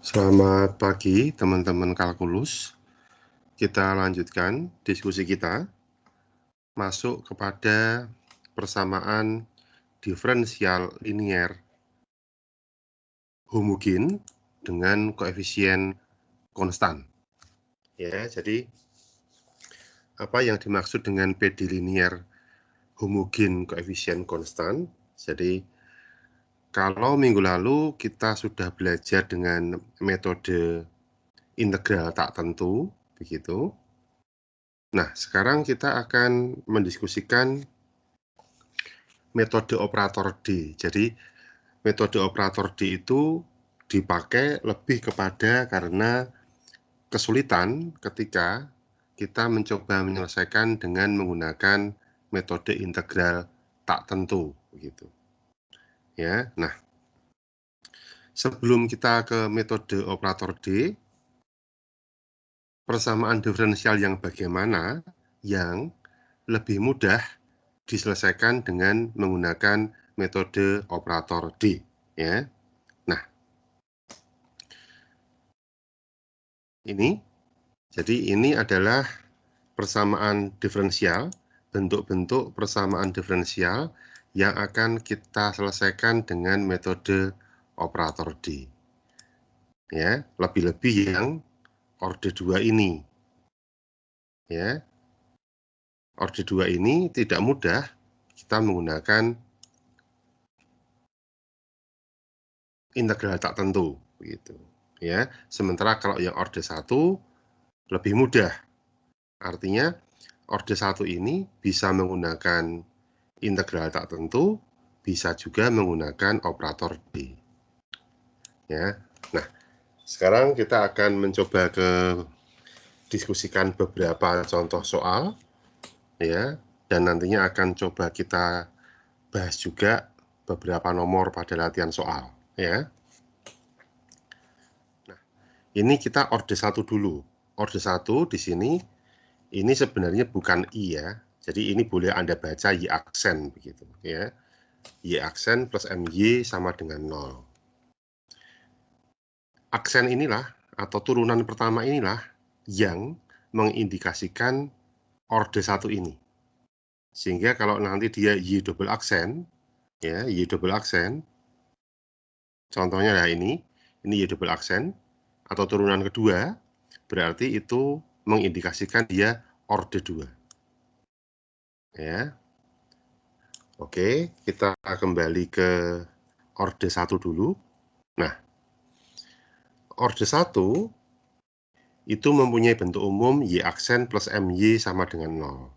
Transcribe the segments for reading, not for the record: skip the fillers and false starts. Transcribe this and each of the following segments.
Selamat pagi teman-teman kalkulus. Kita lanjutkan diskusi kita masuk kepada persamaan diferensial linier homogen dengan koefisien konstan. Ya, jadi apa yang dimaksud dengan PD linier homogen koefisien konstan? Jadi kalau minggu lalu kita sudah belajar dengan metode integral tak tentu, begitu. Nah, sekarang kita akan mendiskusikan metode operator D. Jadi, metode operator D itu dipakai lebih kepada karena kesulitan ketika kita mencoba menyelesaikan dengan menggunakan metode integral tak tentu, begitu. Ya, nah, sebelum kita ke metode operator D, persamaan diferensial yang bagaimana yang lebih mudah diselesaikan dengan menggunakan metode operator D, ya. Nah, ini adalah persamaan diferensial, bentuk-bentuk persamaan diferensial yang akan kita selesaikan dengan metode operator D. Ya, lebih-lebih yang orde 2 ini. Ya. Orde 2 ini tidak mudah kita menggunakan integral tak tentu, begitu. Ya, sementara kalau yang orde 1 lebih mudah. Artinya orde 1 ini bisa menggunakan integral tak tentu, bisa juga menggunakan operator D. Ya. Nah, sekarang kita akan mencoba diskusikan beberapa contoh soal, ya, dan nantinya akan coba kita bahas juga beberapa nomor pada latihan soal, ya. Nah, ini kita orde 1 dulu. Orde 1 di sini ini sebenarnya bukan I ya. Jadi ini boleh Anda baca Y aksen begitu ya. Y aksen plus MY sama dengan 0. Aksen inilah atau turunan pertama inilah yang mengindikasikan orde 1 ini. Sehingga kalau nanti dia Y double aksen, ya, Y double aksen, contohnya ya ini Y double aksen, atau turunan kedua, berarti itu mengindikasikan dia orde 2. Ya. Oke, kita kembali ke orde 1 dulu. Nah, orde 1 itu mempunyai bentuk umum Y aksen plus MY sama dengan 0.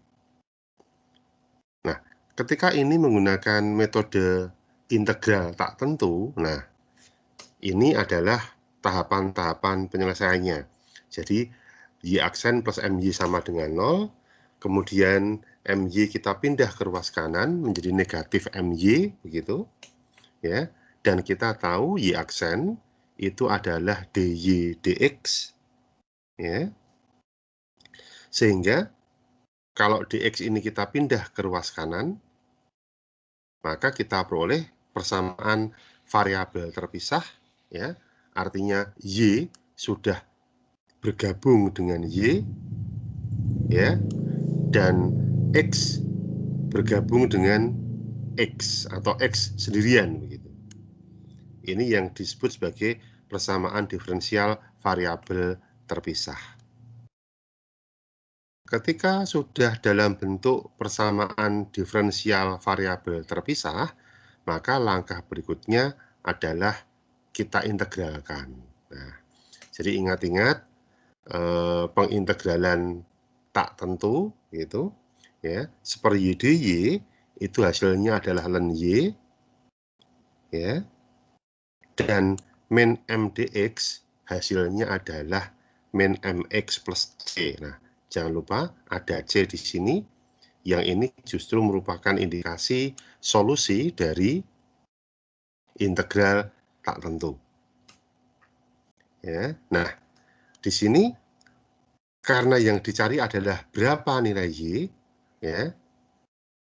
Nah, ketika ini menggunakan metode integral tak tentu, nah, ini adalah tahapan-tahapan penyelesaiannya. Jadi, Y aksen plus MY sama dengan 0, kemudian MY kita pindah ke ruas kanan menjadi negatif MY, begitu. Ya, dan kita tahu Y aksen itu adalah DY dx, ya. Sehingga kalau dx ini kita pindah ke ruas kanan, maka kita peroleh persamaan variabel terpisah, ya. Artinya Y sudah bergabung dengan Y, ya, dan X bergabung dengan X atau X sendirian, begitu. Ini yang disebut sebagai persamaan diferensial variabel terpisah. Ketika sudah dalam bentuk persamaan diferensial variabel terpisah, maka langkah berikutnya adalah kita integralkan. Nah, jadi ingat-ingat pengintegralan tak tentu, gitu, ya, seper Y dy itu hasilnya adalah ln Y, ya, dan min M dx hasilnya adalah min MX plus C. Nah, jangan lupa ada C di sini, yang ini justru merupakan indikasi solusi dari integral tak tentu. Ya, nah, di sini karena yang dicari adalah berapa nilai Y, ya,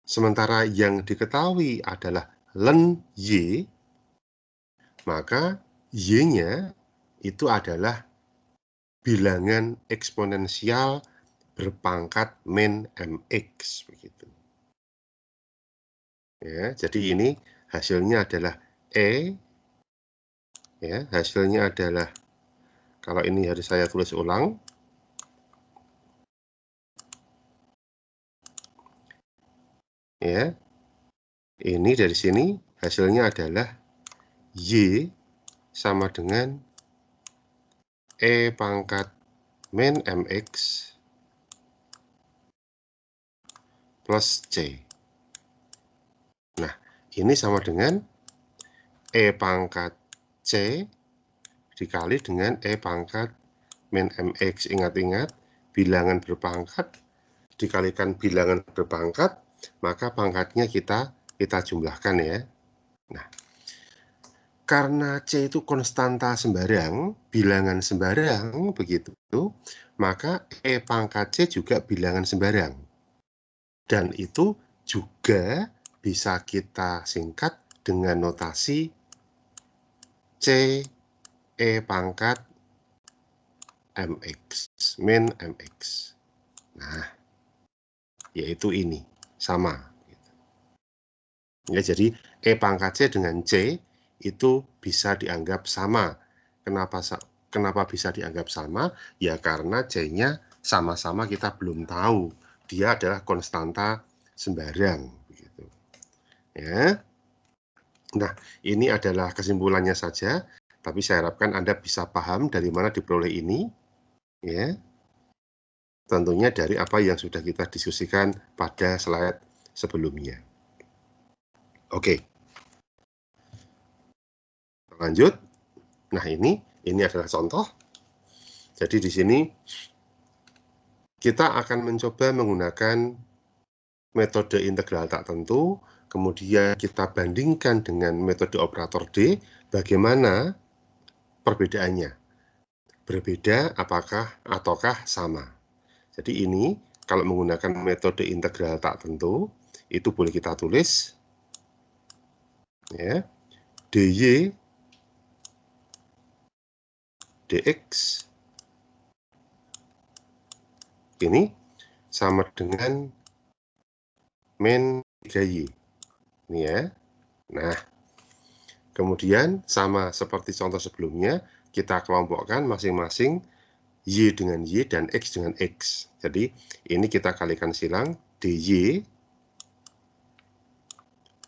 sementara yang diketahui adalah ln Y, maka Y-nya itu adalah bilangan eksponensial berpangkat min mx begitu. Ya, jadi ini hasilnya adalah E. Ya, hasilnya adalah, kalau ini harus saya tulis ulang. Ya. Ini dari sini hasilnya adalah Y sama dengan E pangkat min mx plus C. Nah, ini sama dengan E pangkat C dikali dengan E pangkat min mx. Ingat-ingat, bilangan berpangkat dikalikan bilangan berpangkat, maka pangkatnya kita jumlahkan ya. Nah, karena C itu konstanta sembarang, bilangan sembarang begitu, maka E pangkat C juga bilangan sembarang. Dan itu juga bisa kita singkat dengan notasi C E pangkat mx, min mx. Nah, yaitu ini, sama. Ya, jadi E pangkat C dengan C itu bisa dianggap sama. Kenapa bisa dianggap sama? Ya karena C-nya sama-sama kita belum tahu. Dia adalah konstanta sembarang. Begitu. Ya. Nah, ini adalah kesimpulannya saja. Tapi saya harapkan Anda bisa paham dari mana diperoleh ini. Ya. Tentunya dari apa yang sudah kita diskusikan pada slide sebelumnya. Oke. Lanjut. Nah, ini adalah contoh. Jadi di sini kita akan mencoba menggunakan metode integral tak tentu, kemudian kita bandingkan dengan metode operator D, bagaimana perbedaannya. Berbeda ataukah sama. Jadi ini kalau menggunakan metode integral tak tentu, itu boleh kita tulis ya, dy dx ini sama dengan min 3y. Ini ya. Nah, kemudian sama seperti contoh sebelumnya, kita kelompokkan masing-masing Y dengan Y dan X dengan X. Jadi, ini kita kalikan silang dy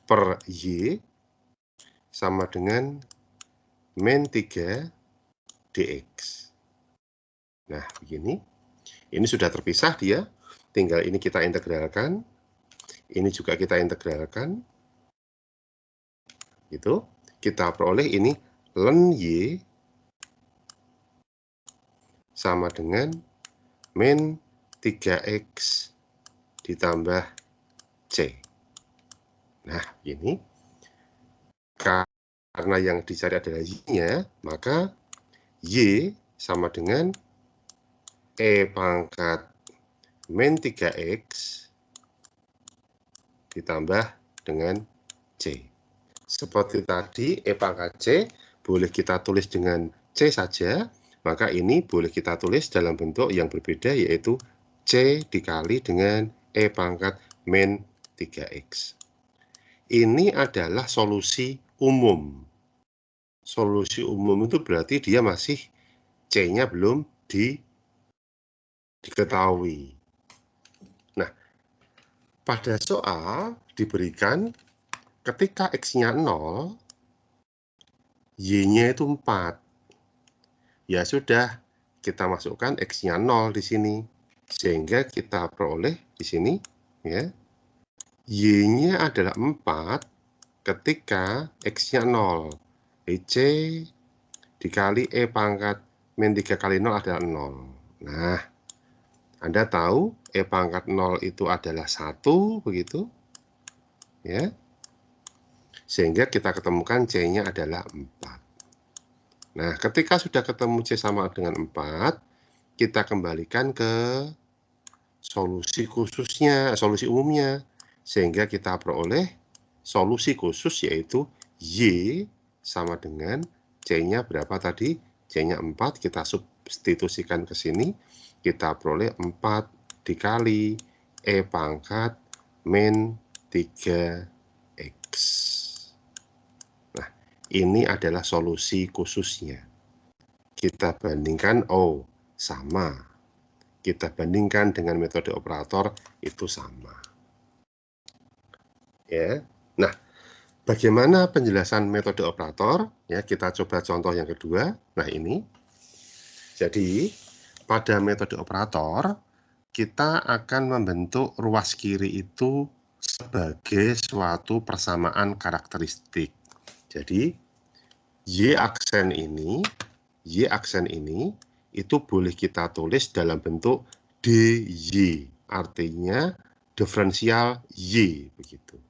per Y sama dengan min 3 dx. Nah, begini. Ini sudah terpisah dia. Tinggal ini kita integralkan. Ini juga kita integralkan. Gitu. Kita peroleh ini ln Y sama dengan min 3x ditambah C. Nah, ini karena yang dicari adalah Y-nya, maka Y sama dengan E pangkat min 3x ditambah dengan C. Seperti tadi, E pangkat C boleh kita tulis dengan C saja, maka ini boleh kita tulis dalam bentuk yang berbeda, yaitu C dikali dengan E pangkat min 3x. Ini adalah solusi umum. Solusi umum itu berarti dia masih C-nya belum diketahui. Nah, pada soal diberikan ketika X-nya 0, Y-nya itu 4. Ya sudah, kita masukkan X-nya 0 di sini. Sehingga kita peroleh di sini, ya, Y-nya adalah 4 ketika X-nya 0. C dikali E pangkat min 3 kali 0 adalah 0. Nah, Anda tahu E pangkat 0 itu adalah 1, begitu. Ya. Sehingga kita ketemukan C-nya adalah 4. Nah, ketika sudah ketemu C sama dengan 4, kita kembalikan ke solusi khususnya, solusi umumnya. Sehingga kita peroleh solusi khusus, yaitu Y sama dengan C-nya berapa tadi? C-nya 4, kita substitusikan ke sini, kita peroleh 4 dikali E pangkat min 3X. Nah, ini adalah solusi khususnya. Kita bandingkan, oh, sama. Kita bandingkan dengan metode operator, itu sama. Ya. Nah, bagaimana penjelasan metode operator? Ya, kita coba contoh yang kedua. Nah, ini. Jadi, pada metode operator, kita akan membentuk ruas kiri itu sebagai suatu persamaan karakteristik. Jadi, Y aksen ini itu boleh kita tulis dalam bentuk DY, artinya diferensial Y, begitu.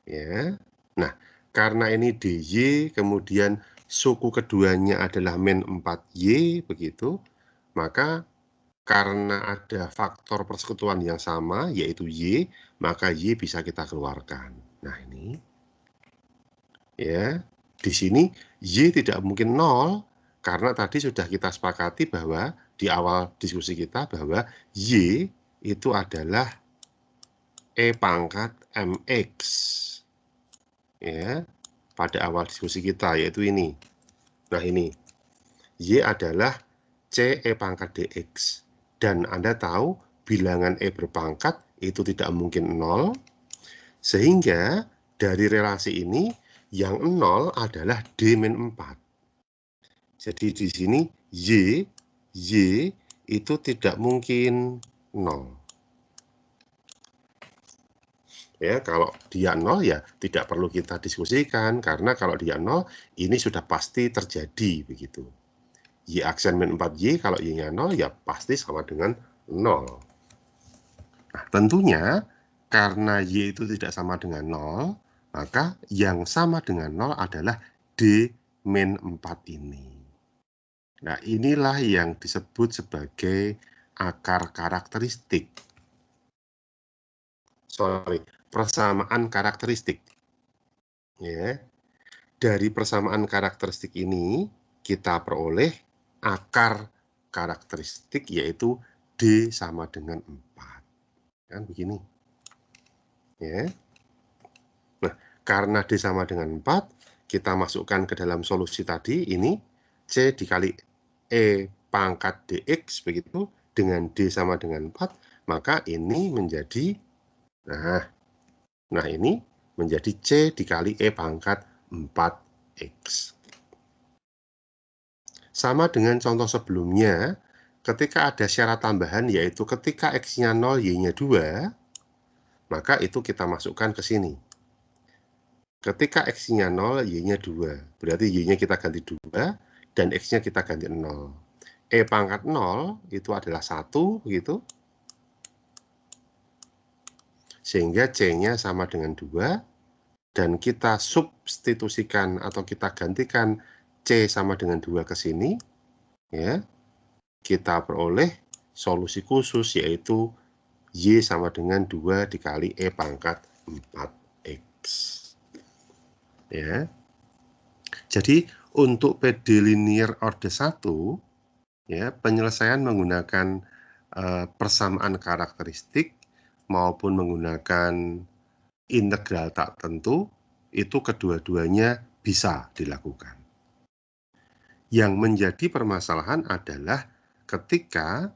Ya. Nah, karena ini DY, kemudian suku keduanya adalah min 4Y, begitu, maka karena ada faktor persekutuan yang sama, yaitu Y, maka Y bisa kita keluarkan. Nah, ini. Ya, di sini Y tidak mungkin 0, karena tadi sudah kita sepakati bahwa di awal diskusi kita bahwa Y itu adalah E pangkat MX. Ya, pada awal diskusi kita, yaitu ini. Nah, ini. Y adalah C E pangkat DX. Dan Anda tahu bilangan E berpangkat itu tidak mungkin 0, sehingga dari relasi ini yang 0 adalah D-4. Jadi di sini Y itu tidak mungkin 0. Ya, kalau dia 0 ya tidak perlu kita diskusikan, karena kalau dia 0 ini sudah pasti terjadi, begitu. Y aksen min 4Y, kalau Y-nya 0, ya pasti sama dengan 0. Nah, tentunya, karena Y itu tidak sama dengan 0, maka yang sama dengan 0 adalah D-4 ini. Nah, inilah yang disebut sebagai akar karakteristik. Persamaan karakteristik. Ya. Dari persamaan karakteristik ini, kita peroleh akar karakteristik, yaitu D sama dengan 4. Kan begini. Ya. Nah, karena D sama dengan 4, kita masukkan ke dalam solusi tadi, ini C dikali E pangkat DX, begitu, dengan D sama dengan 4, maka ini menjadi, nah ini menjadi C dikali E pangkat 4X. Sama dengan contoh sebelumnya, ketika ada syarat tambahan, yaitu ketika X-nya 0, Y-nya 2, maka itu kita masukkan ke sini. Ketika X-nya 0, Y-nya 2. Berarti Y-nya kita ganti 2, dan X-nya kita ganti 0. E pangkat 0 itu adalah 1, begitu. Sehingga C-nya sama dengan 2, dan kita substitusikan atau kita gantikan C sama dengan 2 ke sini, ya, kita peroleh solusi khusus, yaitu Y sama dengan 2 dikali E pangkat 4X. Ya. Jadi, untuk PD linear orde 1, ya, penyelesaian menggunakan persamaan karakteristik maupun menggunakan integral tak tentu, itu kedua-duanya bisa dilakukan. Yang menjadi permasalahan adalah ketika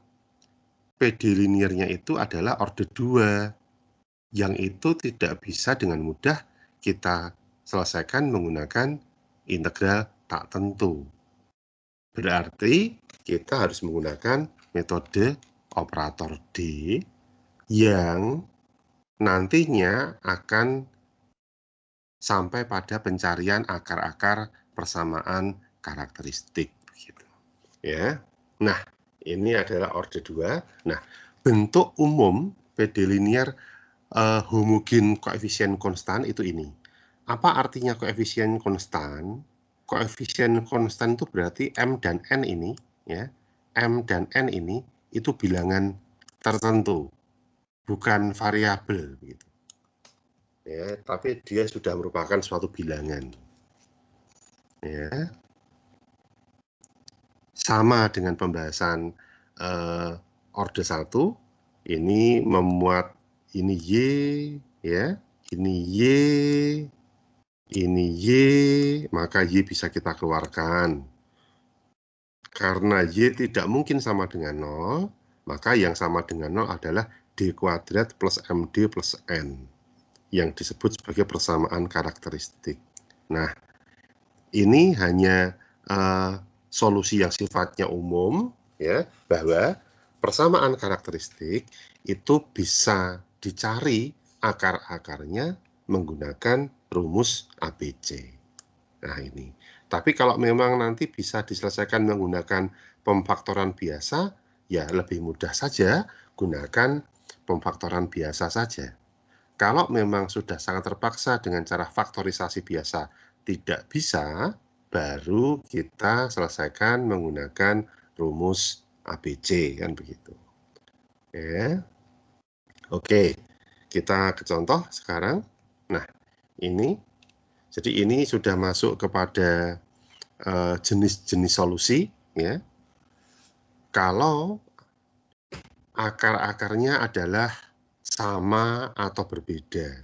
PD linearnya itu adalah orde 2, yang itu tidak bisa dengan mudah kita selesaikan menggunakan integral tak tentu. Berarti kita harus menggunakan metode operator D yang nantinya akan sampai pada pencarian akar-akar persamaan karakteristik. Ya. Nah, ini adalah orde 2. Nah, bentuk umum PD linear homogen koefisien konstan itu ini. Apa artinya koefisien konstan? Koefisien konstan itu berarti M dan N ini, ya. M dan N ini itu bilangan tertentu, bukan variabel, begitu. Ya, tapi dia sudah merupakan suatu bilangan. Ya. sama dengan pembahasan orde 1, ini memuat ini Y, ya, ini Y, ini Y, maka Y bisa kita keluarkan. Karena Y tidak mungkin sama dengan 0, maka yang sama dengan 0 adalah D kuadrat plus MD plus N, yang disebut sebagai persamaan karakteristik. Nah, ini hanya solusi yang sifatnya umum, ya, bahwa persamaan karakteristik itu bisa dicari akar-akarnya menggunakan rumus ABC. Nah, ini. Tapi kalau memang nanti bisa diselesaikan menggunakan pemfaktoran biasa, ya lebih mudah saja gunakan pemfaktoran biasa saja. Kalau memang sudah sangat terpaksa dengan cara faktorisasi biasa tidak bisa, baru kita selesaikan menggunakan rumus ABC, kan begitu. Ya. Oke, kita ke contoh sekarang. Nah, ini, jadi ini sudah masuk kepada jenis-jenis solusi, ya. Kalau akar-akarnya adalah sama atau berbeda.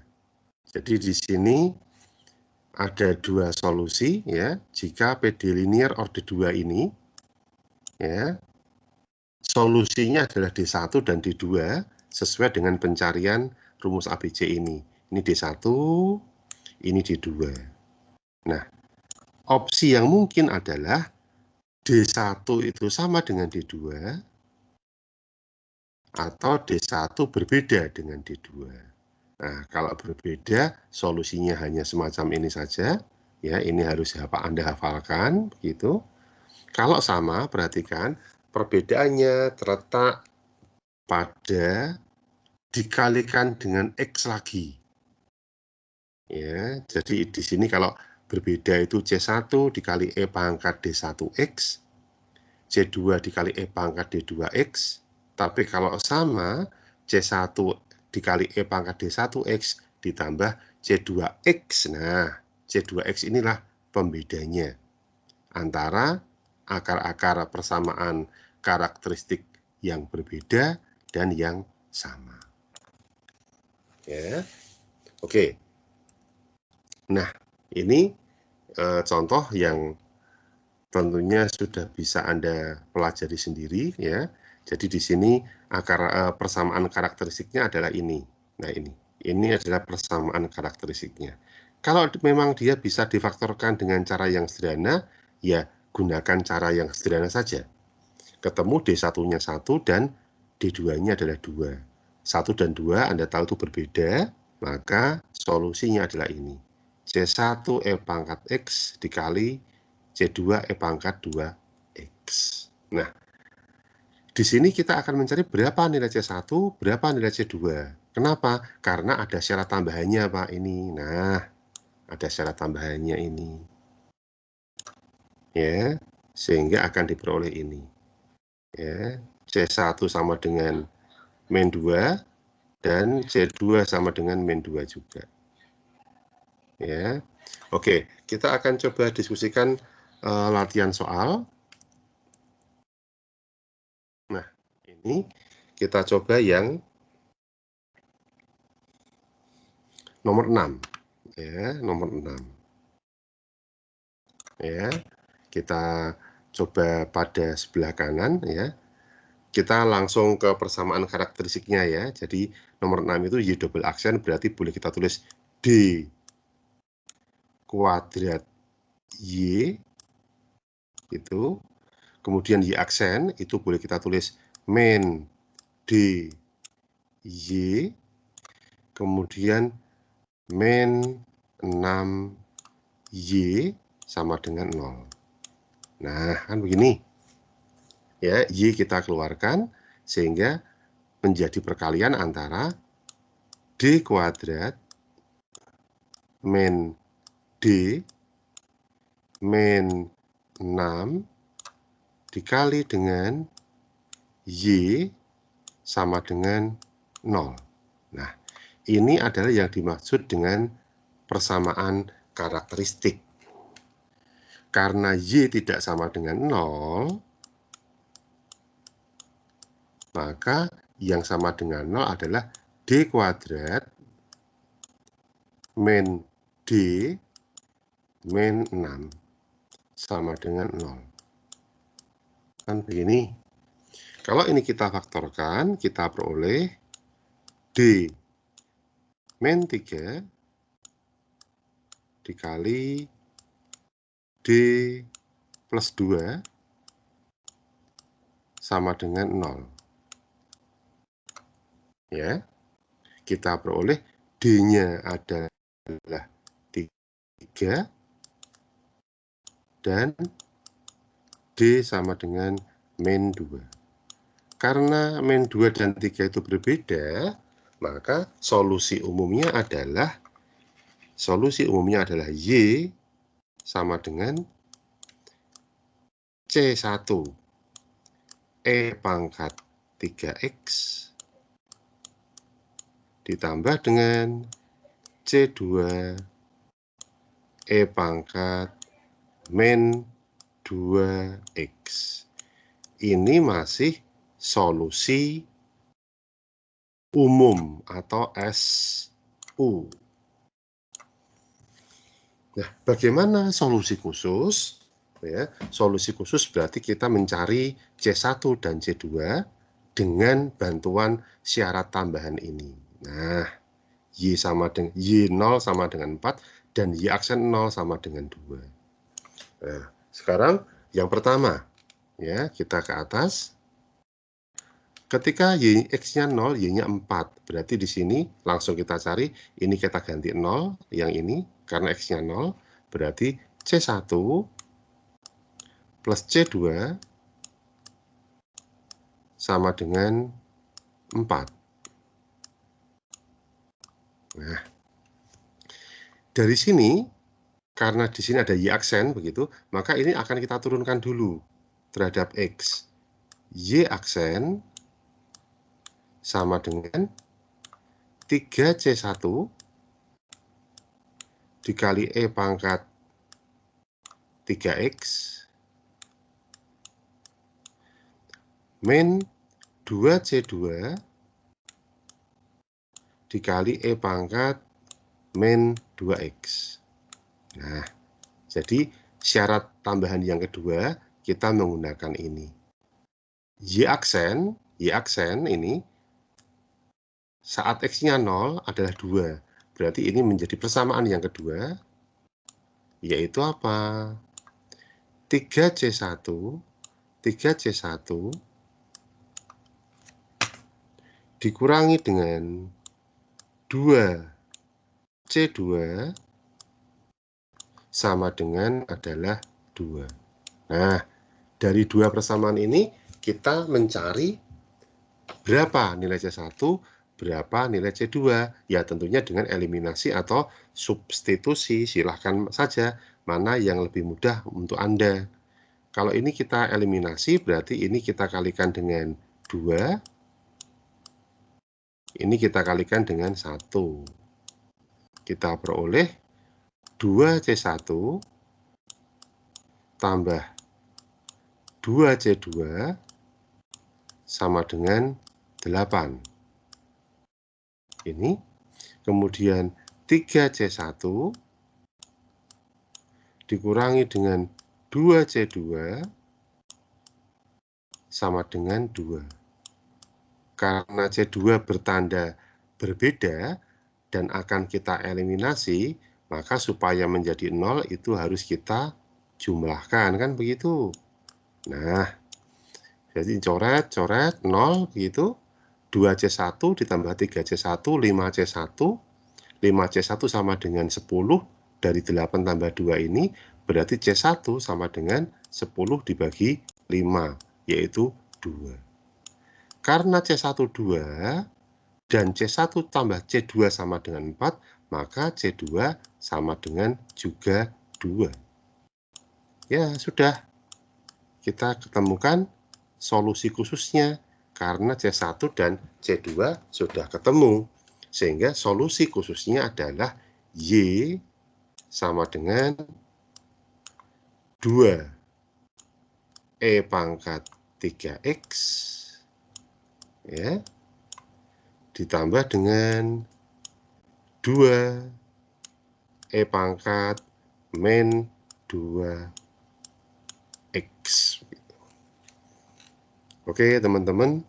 Jadi di sini ada dua solusi, ya. Jika PD linear orde 2 ini, ya, solusinya adalah D1 dan D2 sesuai dengan pencarian rumus ABC ini. Ini D1, ini D2. Nah, opsi yang mungkin adalah D1 itu sama dengan D2 atau D1 berbeda dengan D2. Nah, kalau berbeda, solusinya hanya semacam ini saja. Ya, ini harus Anda hafalkan, begitu. Kalau sama, perhatikan perbedaannya terletak pada dikalikan dengan X lagi. Ya, jadi di sini kalau berbeda itu C1 dikali E pangkat D1X, C2 dikali E pangkat D2X, tapi kalau sama, C1 dikali E pangkat D1X ditambah C2X. Nah, C2X inilah pembedanya antara akar-akar persamaan karakteristik yang berbeda dan yang sama. Ya, oke. Nah, ini contoh yang tentunya sudah bisa Anda pelajari sendiri, ya. Jadi di sini akar persamaan karakteristiknya adalah ini. Nah, ini adalah persamaan karakteristiknya. Kalau memang dia bisa difaktorkan dengan cara yang sederhana, ya gunakan cara yang sederhana saja. Ketemu D1-nya 1 dan D2-nya adalah 2. 1 dan 2 Anda tahu itu berbeda, maka solusinya adalah ini. C1 E pangkat X dikali C2 E pangkat 2X. Nah, di sini kita akan mencari berapa nilai C1, berapa nilai C2. Kenapa? Karena ada syarat tambahannya, Pak, ini. Nah, ada syarat tambahannya ini. Ya, sehingga akan diperoleh ini. Ya, C1 sama dengan min 2 dan C2 sama dengan min 2 juga. Ya. Oke, kita akan coba diskusikan latihan soal. Nah, ini kita coba yang nomor 6. Ya, nomor 6. Ya. Kita coba pada sebelah kanan, ya. Kita langsung ke persamaan karakteristiknya, ya. Jadi nomor 6 itu Y double aksen, berarti boleh kita tulis D kuadrat Y itu. Kemudian Y aksen itu boleh kita tulis min D Y, kemudian min 6 Y sama dengan 0. Nah, kan begini. Ya, Y kita keluarkan sehingga menjadi perkalian antara D kuadrat min D min 6 dikali dengan Y sama dengan 0. Nah, ini adalah yang dimaksud dengan persamaan karakteristik. Karena Y tidak sama dengan 0, maka yang sama dengan 0 adalah D kuadrat min D min 6 sama dengan 0. Kan begini. Kalau ini kita faktorkan, kita peroleh D min 3 dikali D plus 2 sama dengan 0. Ya, kita peroleh D-nya adalah 3 dan D sama dengan min 2. Karena min 2 dan 3 itu berbeda, maka solusi umumnya adalah Y sama dengan C1 E pangkat 3X ditambah dengan C2 E pangkat min 2X. Ini masih solusi umum atau SU. Nah, bagaimana solusi khusus? Ya, solusi khusus berarti kita mencari C1 dan C2 dengan bantuan syarat tambahan ini. Nah, Y0 sama dengan 4 dan Y aksen 0 sama dengan 2. Nah, sekarang yang pertama, ya, kita ke atas. Ketika X-nya 0, Y-nya 4. Berarti di sini langsung kita cari, ini kita ganti 0, yang ini, karena X-nya 0, berarti C1 plus C2 sama dengan 4. Nah, dari sini, karena di sini ada Y aksen, begitu, maka ini akan kita turunkan dulu terhadap X. Y aksen sama dengan 3C1 dikali E pangkat 3X min 2C2 dikali E pangkat min 2X. Nah, jadi syarat tambahan yang kedua kita menggunakan ini. Y aksen ini saat X-nya 0 adalah 2. Berarti ini menjadi persamaan yang kedua, yaitu apa? 3C1 dikurangi dengan 2C2 sama dengan adalah 2. Nah, dari dua persamaan ini kita mencari berapa nilai C1, berapa nilai C2. Ya, tentunya dengan eliminasi atau substitusi. Silahkan saja mana yang lebih mudah untuk Anda. Kalau ini kita eliminasi, berarti ini kita kalikan dengan 2. Ini kita kalikan dengan 1. Kita peroleh 2C1 tambah 2C2 sama dengan 8. Ini. Kemudian 3C1 dikurangi dengan 2C2 sama dengan 2. Karena C2 bertanda berbeda dan akan kita eliminasi, maka supaya menjadi 0 itu harus kita jumlahkan, kan begitu. Nah, jadi coret 0 begitu. 2C1 ditambah 3C1, 5C1. 5C1 sama dengan 10, dari 8 tambah 2 ini, berarti C1 sama dengan 10 dibagi 5, yaitu 2. Karena C1 2, dan C1 tambah C2 sama dengan 4, maka C2 sama dengan juga 2. Ya, sudah. Kita ketemukan solusi khususnya, karena C1 dan C2 sudah ketemu. Sehingga solusi khususnya adalah Y sama dengan 2 E pangkat 3X ya, ditambah dengan 2 E pangkat min 2X. Oke, teman-teman,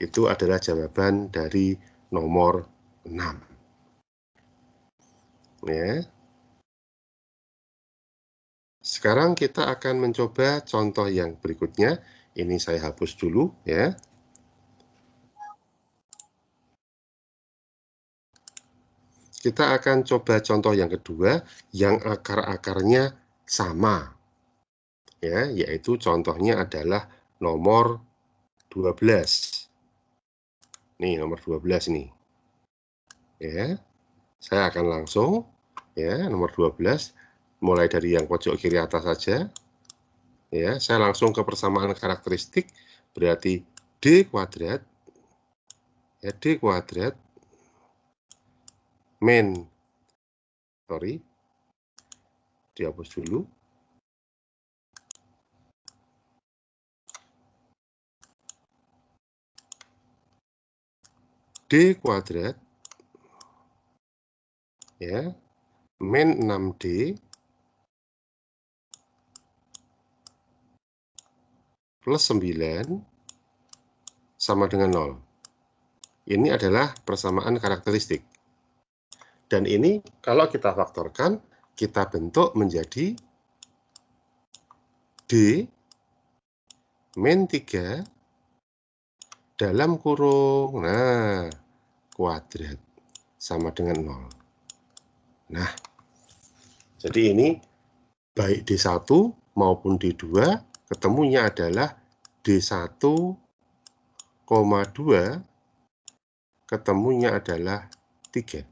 itu adalah jawaban dari nomor 6. Ya. Sekarang kita akan mencoba contoh yang berikutnya. Ini saya hapus dulu, ya. Kita akan coba contoh yang kedua yang akar-akarnya sama. Ya, yaitu contohnya adalah nomor 12. Nih, nomor 12 nih. Ya. Saya akan langsung ya, nomor 12 mulai dari yang pojok kiri atas saja. Ya, saya langsung ke persamaan karakteristik, berarti D kuadrat ya, D kuadrat min, dihapus dulu. D kuadrat ya, min 6D plus 9 sama dengan 0. Ini adalah persamaan karakteristik. Dan ini kalau kita faktorkan, kita bentuk menjadi D min 3 dalam kurung, nah, kuadrat sama dengan 0. Nah, jadi ini baik D1 maupun D2 ketemunya adalah D1, 2 ketemunya adalah 3.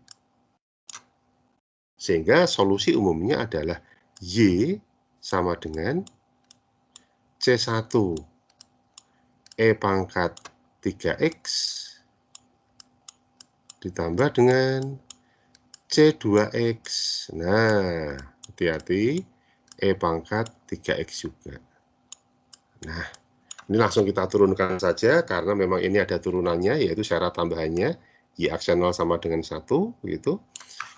Sehingga solusi umumnya adalah Y sama dengan C1 E pangkat 3X ditambah dengan C2X. Nah, hati-hati, E pangkat 3X juga. Nah, ini langsung kita turunkan saja, karena memang ini ada turunannya, yaitu syarat tambahannya, Y aksen 0 sama dengan 1, begitu.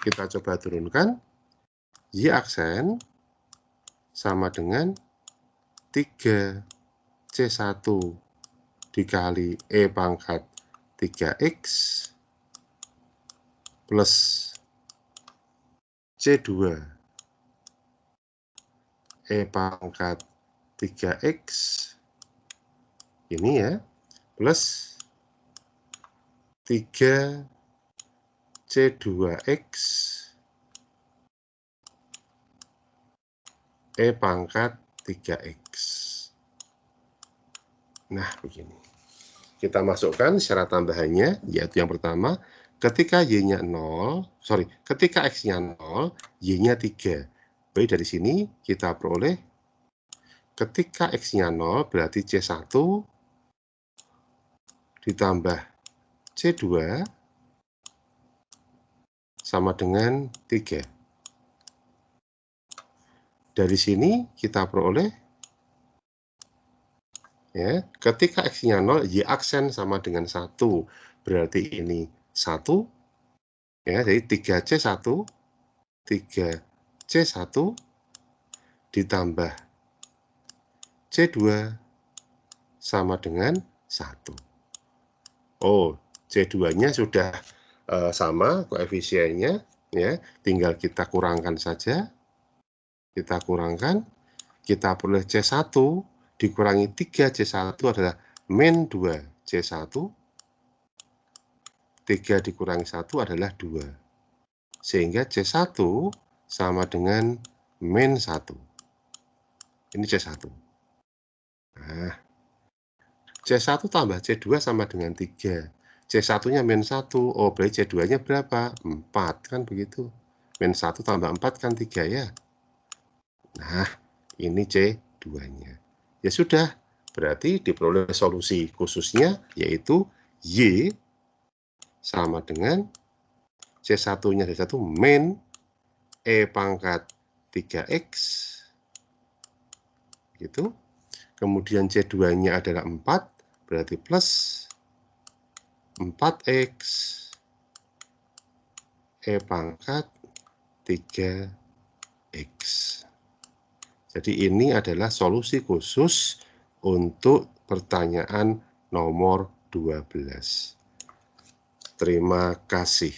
Kita coba turunkan, Y aksen sama dengan 3C1 dikali E pangkat 3X plus C2 E pangkat 3X ini ya, plus 3C2X E pangkat 3X. Nah, begini. Kita masukkan syarat tambahannya, yaitu yang pertama, ketika Y-nya 0, ketika X-nya 0, Y-nya 3. Baik, dari sini kita peroleh ketika X-nya 0, berarti C1 ditambah C2 sama dengan 3. Dari sini kita peroleh ya, ketika X-nya 0, Y aksen sama dengan 1. Berarti ini 1. Ya, jadi 3C1 ditambah C2 sama dengan 1. Oh, C2-nya sudah sama koefisiennya, ya, tinggal kita kurangkan saja. Kita kurangkan, kita peroleh C1 dikurangi 3C1 adalah min 2C1, 3 dikurangi 1 adalah 2. Sehingga C1 sama dengan min 1. Ini C1. Nah, C1 tambah C2 sama dengan 3. C1-nya min 1. Oh, berarti C2-nya berapa? 4, kan begitu. Min 1 tambah 4 kan 3 ya. Nah, ini C2-nya. Ya sudah, berarti diperoleh solusi khususnya, yaitu Y sama dengan C1-nya C1 min E pangkat 3X. Gitu. Kemudian C2-nya adalah 4, berarti plus 4X, E pangkat 3X. Jadi ini adalah solusi khusus untuk pertanyaan nomor 12. Terima kasih.